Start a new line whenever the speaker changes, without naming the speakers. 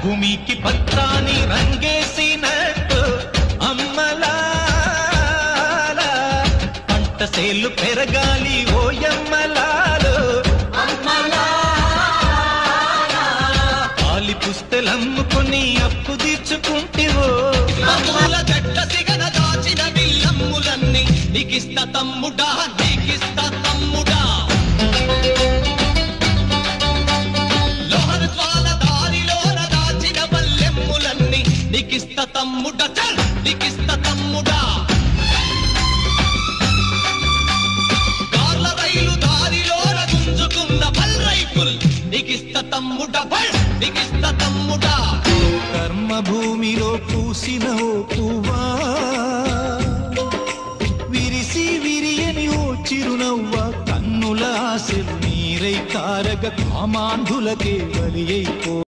భూమికి పత్రాన్ని రంగేసినట్టు అమ్మలాల పంట సేలు పెరగాలి ఓయమ్మలాలు పాలి పుస్తెలమ్ముకొని అప్పు తీర్చుకుంటివో అమ్ముల జట్ట సిగన దాచిన విల్లమ్ములన్నీ నీకిస్తా తమ్ముడా నీకిస్తా తమ్ముడా లోహన జ్వాల దారిలోన దాచిన బల్లెమ్ములన్నీ నీకిస్తా తమ్ముడా చల్ నీకిస్తా తమ్ముడా కార్ల రైలు దారిలోన గుంజుకున్న బల్ రైఫుల్ నీకిస్తా తమ్ముడా బల్ నీకిస్తా తమ్ముడా కర్మ భూమిలో పూసిన ఓ పువ్వా విరిసి విరియని ఓ చిరునవ్వ కన్నుల ఆశలు నీరై కారగ కామాంధులకే బలి అయిపో